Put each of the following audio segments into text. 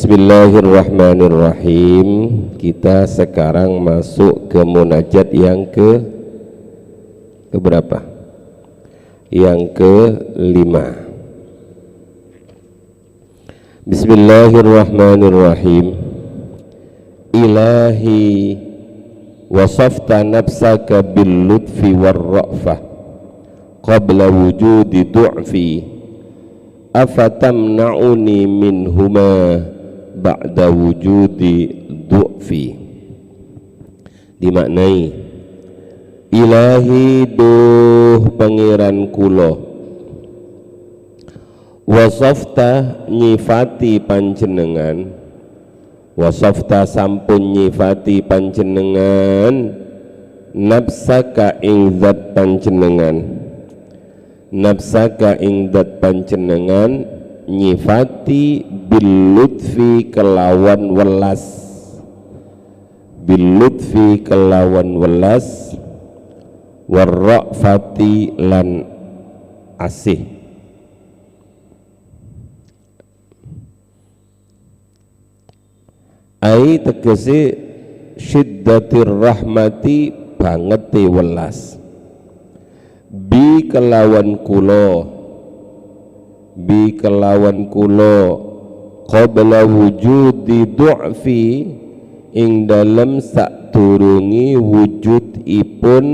Bismillahirrahmanirrahim. Kita sekarang masuk ke munajat yang ke berapa? Yang ke-5. Bismillahirrahmanirrahim. Ilahi wasafta nafsaka bil lutfi war ra'fah qabla wujudi du'fi afatamna'uni minhuma ba'da wujudi du'fi. Dimaknai, ilahi duh pangeran kula, wasafta nyifati panjenengan, wasafta sampun nyifati panjenengan, nafsaka ing zat panjenengan, nafsaka ing zat panjenengan nyifati bil lutfi kelawan welas, bil lutfi kelawan welas, warra'fati lan asih. Ai tegese syiddatir rahmati bangete welas, bi kelawan kula, bi kelawan kula qabla wujudi du'fi ing dalem sakdurungi wujudipun,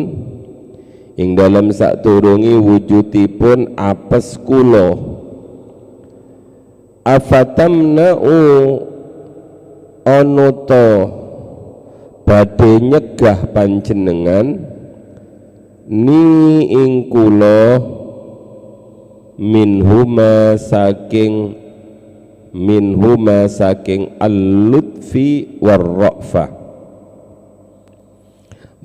ing dalem sakdurungi wujudipun apes kula. Afatamna'u onoto badhe nyegah panjenengan ni ing kula minhuma saking al-lutfi war-ra'fah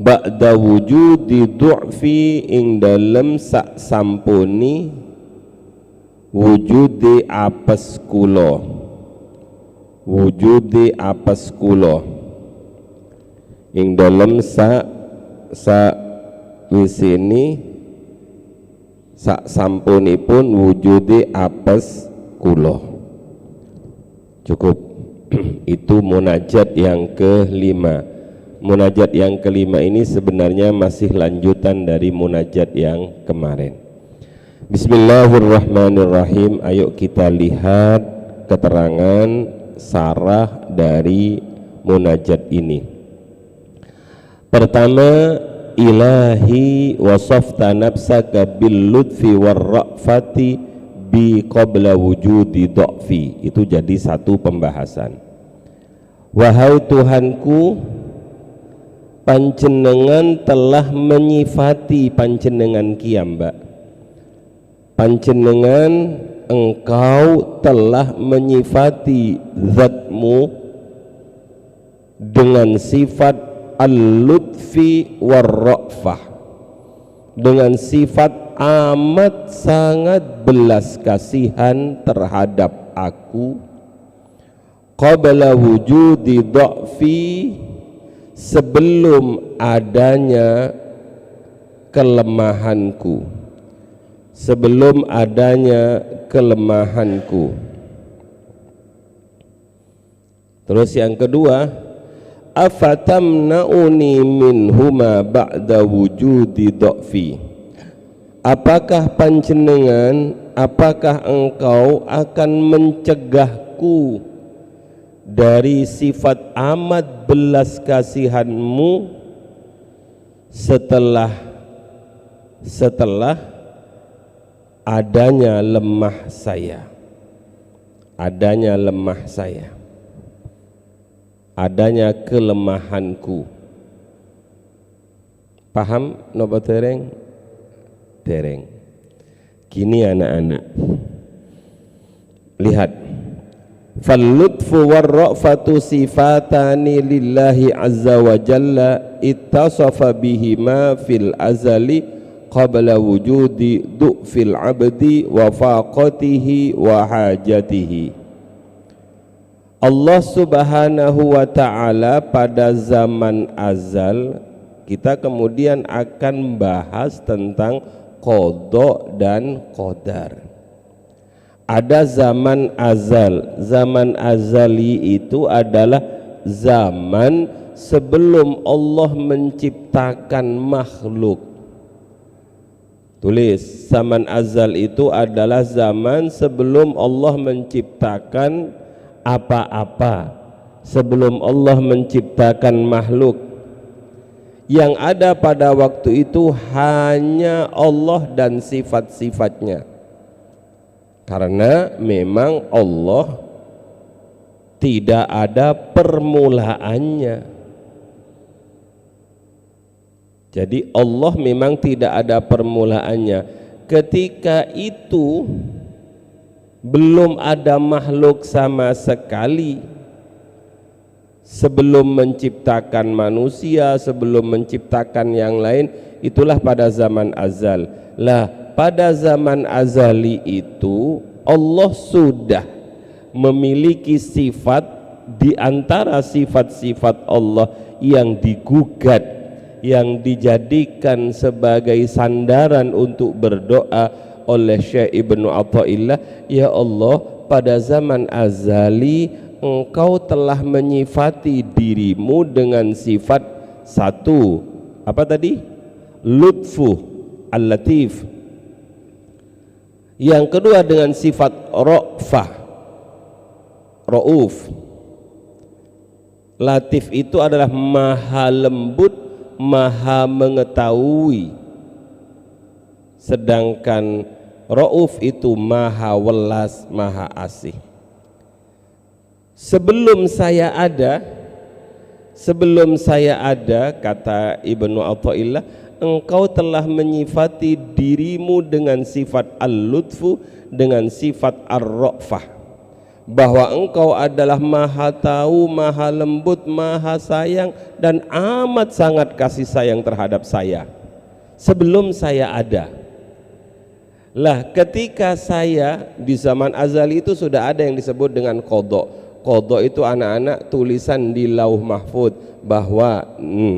ba'da wujudi du'fi ing dalem sak sampuni wujudi apes kula, wujudi apes kula ing dalem sak wisini sak sampunipun wujudi apes kula. Cukup. Itu munajat yang ke-5. Munajat yang ke-5 ini sebenarnya masih lanjutan dari munajat yang kemarin. Bismillahirrahmanirrahim. Ayo kita lihat keterangan sarah dari munajat ini. Pertama, ilahi wasafta nafsaka bil lutfi war ra'fati bi qabla wujudi dha'fi. Itu jadi satu pembahasan. Wahai Tuhanku, panjenengan telah menyifati panjenengan kiambak, panjenengan engkau telah menyifati zatmu dengan sifat al-lutfi war-ra'fah, dengan sifat amat sangat belas kasihan terhadap aku, qabla wujudi dha'fi, sebelum adanya kelemahanku, sebelum adanya kelemahanku. Terus yang kedua, afatamna'uni minhuma ba'da wujudi dha'fi. Apakah panjenengan, apakah engkau akan mencegahku dari sifat amat belas kasihanmu setelah adanya lemah saya, adanya lemah saya, adanya kelemahanku. Paham napa dereng? Dereng. Gini anak-anak, lihat, fal lutfu war ra'fatu sifatani lillahi azza wa jalla ittasafa bihima fil azali qabla wujudi du'fil abdi wa faqatihi wa hajatihi. Allah subhanahu wa ta'ala pada zaman azal, kita kemudian akan bahas tentang qada dan qadar. ada zaman azal. Zaman azali itu adalah zaman sebelum Allah menciptakan makhluk. Tulis, zaman azal itu adalah zaman sebelum Allah menciptakan apa-apa, sebelum Allah menciptakan makhluk. Yang ada pada waktu itu hanya Allah dan sifat-sifatnya. Karena memang Allah tidak ada permulaannya. Jadi Allah memang tidak ada permulaannya. Ketika itu belum ada makhluk sama sekali. Sebelum menciptakan manusia, sebelum menciptakan yang lain, itulah pada zaman azal. Lah, pada zaman azali itu Allah sudah memiliki sifat di antara sifat-sifat Allah yang digugat, yang dijadikan sebagai sandaran untuk berdoa oleh Syekh Ibnu Athaillah. Ya Allah, pada zaman azali Engkau telah menyifati dirimu dengan sifat satu, apa tadi? Lutfu, al-latif. Yang kedua dengan sifat ra'fah, ra'uf. Latif itu adalah maha lembut, maha mengetahui. Sedangkan ra'uf itu maha welas, maha asih. Sebelum saya ada, kata Ibnu Athaillah, engkau telah menyifati dirimu dengan sifat al-lutfu, dengan sifat ar-ra'fah, bahwa engkau adalah maha tahu, maha lembut, maha sayang, dan amat sangat kasih sayang terhadap saya sebelum saya ada. Lah, ketika saya di zaman azali itu sudah ada yang disebut dengan qadha. Qadha itu anak-anak tulisan di lauh mahfud bahwa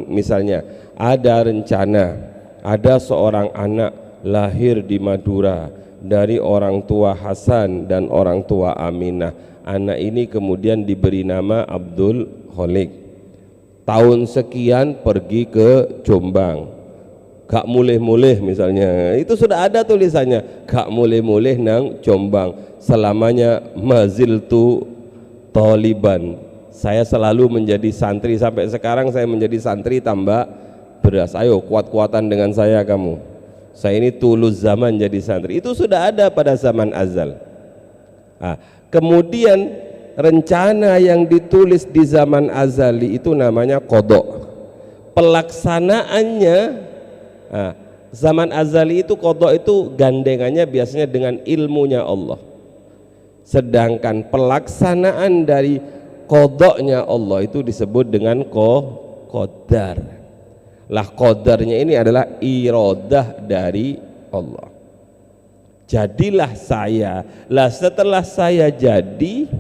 misalnya ada rencana, ada seorang anak lahir di Madura dari orang tua Hasan dan orang tua Aminah. Anak ini kemudian diberi nama Abdul Kholik. Tahun sekian pergi ke Jombang, gak mulih-mulih misalnya, itu sudah ada tulisannya, gak mulih-mulih nang Jombang, selamanya maziltu Taliban, saya selalu menjadi santri, sampai sekarang saya menjadi santri tambah beras. Ayo kuat-kuatan dengan saya kamu, saya ini tulus zaman jadi santri. Itu sudah ada pada zaman azal. Kemudian rencana yang ditulis di zaman azali itu namanya qadha. Pelaksanaannya, zaman azali itu qadha itu gandengannya biasanya dengan ilmunya Allah. Sedangkan pelaksanaan dari qadha-nya Allah itu disebut dengan qadar. Lah, qadarnya ini adalah iradah dari Allah. Jadilah saya. Lah, setelah saya jadi,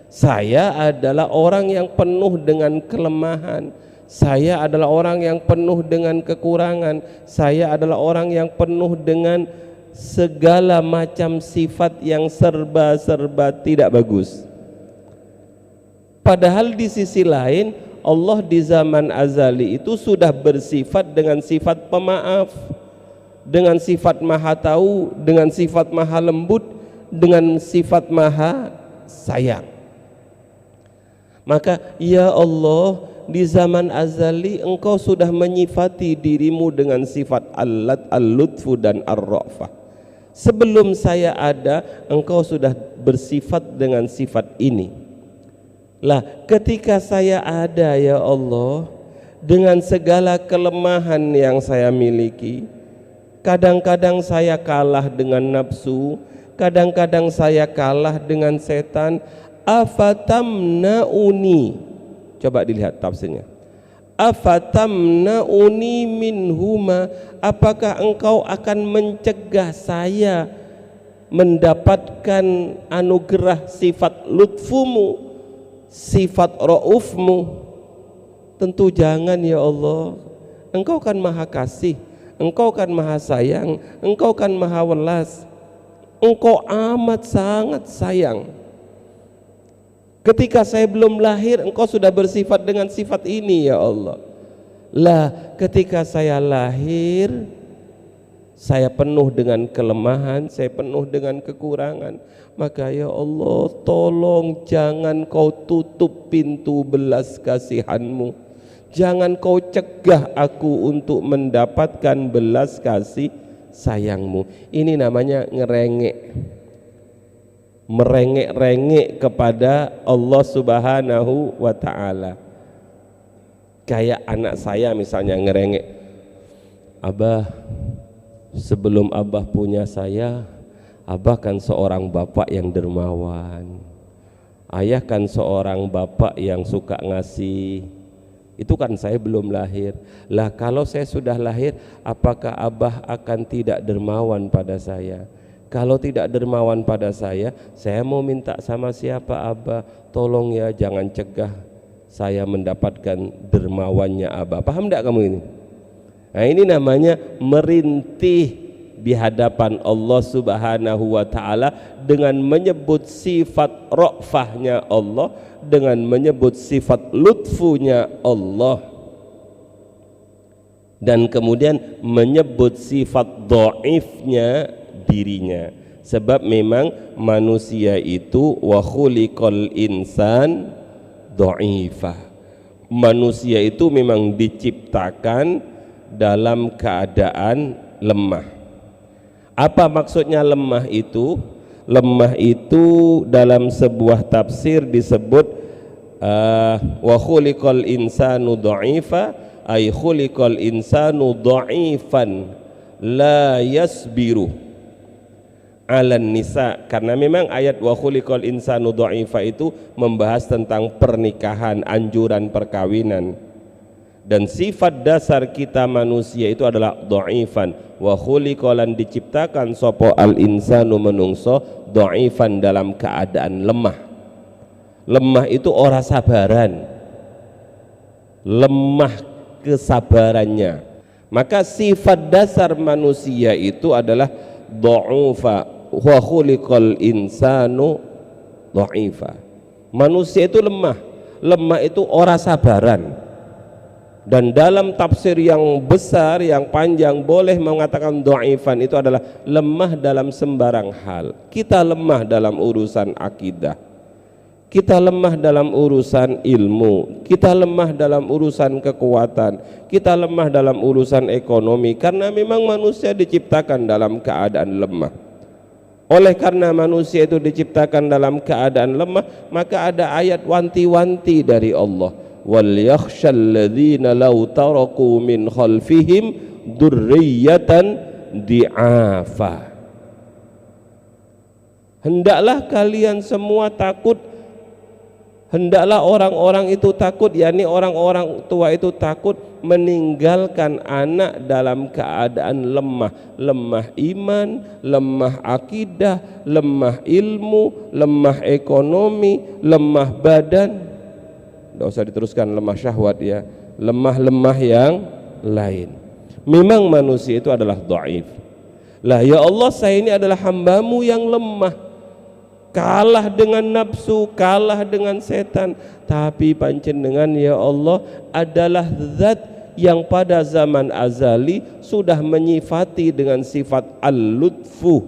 saya adalah orang yang penuh dengan kelemahan. Saya adalah orang yang penuh dengan kekurangan. Saya adalah orang yang penuh dengan segala macam sifat yang serba-serba tidak bagus. Padahal di sisi lain Allah di zaman azali itu sudah bersifat dengan sifat pemaaf, dengan sifat maha tahu, dengan sifat maha lembut, dengan sifat maha sayang. Maka ya Allah, di zaman azali engkau sudah menyifati dirimu dengan sifat al-lutfu dan ar-ra'fah. Sebelum saya ada, engkau sudah bersifat dengan sifat ini. Lah, ketika saya ada ya Allah, dengan segala kelemahan yang saya miliki, kadang-kadang saya kalah dengan nafsu, kadang-kadang saya kalah dengan setan. Afatamnauni, coba dilihat tafsirnya. Afatamnauni minhuma, apakah engkau akan mencegah saya mendapatkan anugerah sifat lutfumu, sifat raufmu? Tentu jangan ya Allah. Engkau kan maha kasih, engkau kan maha sayang, engkau kan maha welas. Engkau amat sangat sayang. Ketika saya belum lahir, Engkau sudah bersifat dengan sifat ini ya Allah. Lah, ketika saya lahir, saya penuh dengan kelemahan, saya penuh dengan kekurangan. Maka ya Allah, tolong jangan Kau tutup pintu belas kasihan-Mu. Jangan Kau cegah aku untuk mendapatkan belas kasih sayang-Mu. Ini namanya ngerengek, merengek-rengek kepada Allah Subhanahu wa ta'ala. Kayak anak saya misalnya ngerengek, Abah, sebelum Abah punya saya, Abah kan seorang bapak yang dermawan, ayah kan seorang bapak yang suka ngasih. Itu kan saya belum lahir. Lah kalau saya sudah lahir, apakah Abah akan tidak dermawan pada saya? Kalau tidak dermawan pada saya mau minta sama siapa? Abah, tolong ya jangan cegah saya mendapatkan dermawannya Abah. Paham tidak kamu ini? Nah, ini namanya merintih di hadapan Allah Subhanahu wa ta'ala dengan menyebut sifat ra'fahnya Allah, dengan menyebut sifat lutfunya Allah, dan kemudian menyebut sifat dhaifnya dirinya. Sebab memang manusia itu wa khuliqal insan dhaifah. Manusia itu memang diciptakan dalam keadaan lemah. Apa maksudnya lemah itu? Lemah itu dalam sebuah tafsir disebut wa khuliqal insanu dha'ifa, ay khuliqal insanu dha'ifan la yasbiru 'alan nisa. Karena memang ayat wa khuliqal insanu dha'ifa itu membahas tentang pernikahan, anjuran perkawinan. Dan sifat dasar kita manusia itu adalah dhaifan. Wa khuliqalan diciptakan sopo al insanu menungso dhaifan dalam keadaan lemah. Lemah itu ora sabaran, lemah kesabarannya. Maka sifat dasar manusia itu adalah dha'ufa wa khuliqal insanu dhaifa. Manusia itu lemah. Lemah itu ora sabaran. Dan dalam tafsir yang besar, yang panjang, boleh mengatakan dhaifan itu adalah lemah dalam sembarang hal. Kita lemah dalam urusan akidah, kita lemah dalam urusan ilmu, kita lemah dalam urusan kekuatan, kita lemah dalam urusan ekonomi. Karena memang manusia diciptakan dalam keadaan lemah. Oleh karena manusia itu diciptakan dalam keadaan lemah, maka ada ayat wanti-wanti dari Allah. Wal yakhshal ladzina law taraku min khalfihim dzurriyyatan di'afa. Hendaklah kalian semua takut, hendaklah orang-orang itu takut, yakni orang-orang tua itu takut meninggalkan anak dalam keadaan lemah. Lemah iman, lemah akidah, lemah ilmu, lemah ekonomi, lemah badan. Tidak usah diteruskan lemah syahwat ya, lemah-lemah yang lain. Memang manusia itu adalah dhaif. Lah ya Allah, saya ini adalah hamba-Mu yang lemah, kalah dengan nafsu, kalah dengan setan. Tapi panjenengan ya Allah adalah zat yang pada zaman azali sudah menyifati dengan sifat al-lutfu,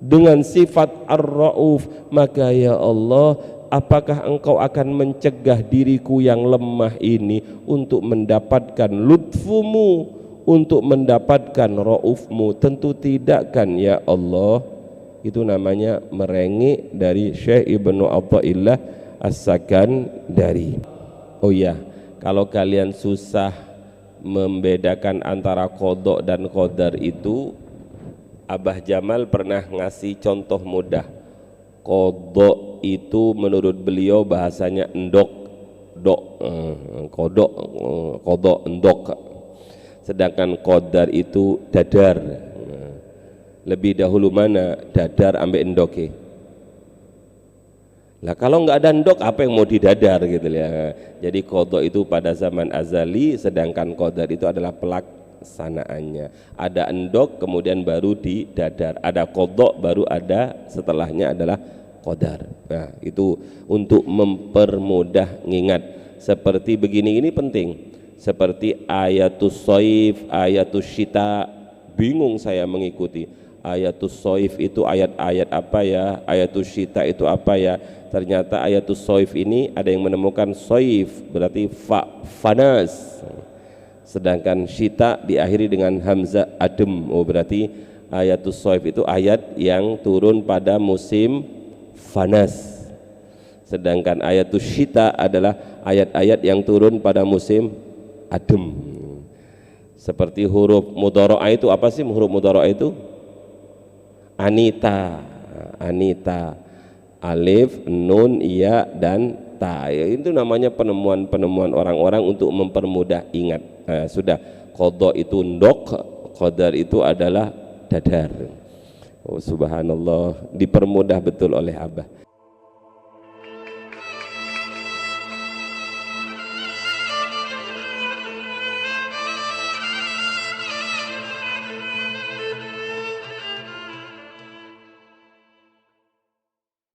dengan sifat ar-ra'uf. Maka ya Allah, apakah Engkau akan mencegah diriku yang lemah ini untuk mendapatkan lutfu-Mu, untuk mendapatkan ra'uf-Mu? Tentu tidak kan ya Allah. Itu namanya merengek dari Syekh Ibnu Athaillah As-Sakandari. Oh ya, kalau kalian susah membedakan antara qada dan qadar itu, Abah Jamal pernah ngasih contoh mudah. Qada itu menurut beliau bahasanya endok, kodok, kodok, endok. Sedangkan qadar itu dadar. Lebih dahulu mana dadar ambek endoke? Lah kalau nggak ada endok, apa yang mau didadar gitu ya. Jadi qada itu pada zaman azali, sedangkan qadar itu adalah pelaksanaannya. Ada endok kemudian baru di dadar, ada kodok baru ada setelahnya adalah qadar. Nah, itu untuk mempermudah ngingat. Seperti begini ini penting. Seperti ayatus soif, ayatus syita, bingung saya mengikuti. Ayatus soif itu ayat-ayat apa ya? Ayatus syita itu apa ya? Ternyata ayatus soif ini ada yang menemukan soif berarti fanas. Sedangkan syita diakhiri dengan hamzah adem. Oh, berarti ayatus soif itu ayat yang turun pada musim fanas. Sedangkan ayatus syita adalah ayat-ayat yang turun pada musim adem. Seperti huruf mudhara'a itu apa sih huruf mudhara'a itu? Anita, Anita, alif, nun, ya, dan ta. Itu namanya penemuan-penemuan orang-orang untuk mempermudah ingat. Nah, sudah, qadha itu ndok, qadar itu adalah dadar. Oh, subhanallah, dipermudah betul oleh Abah.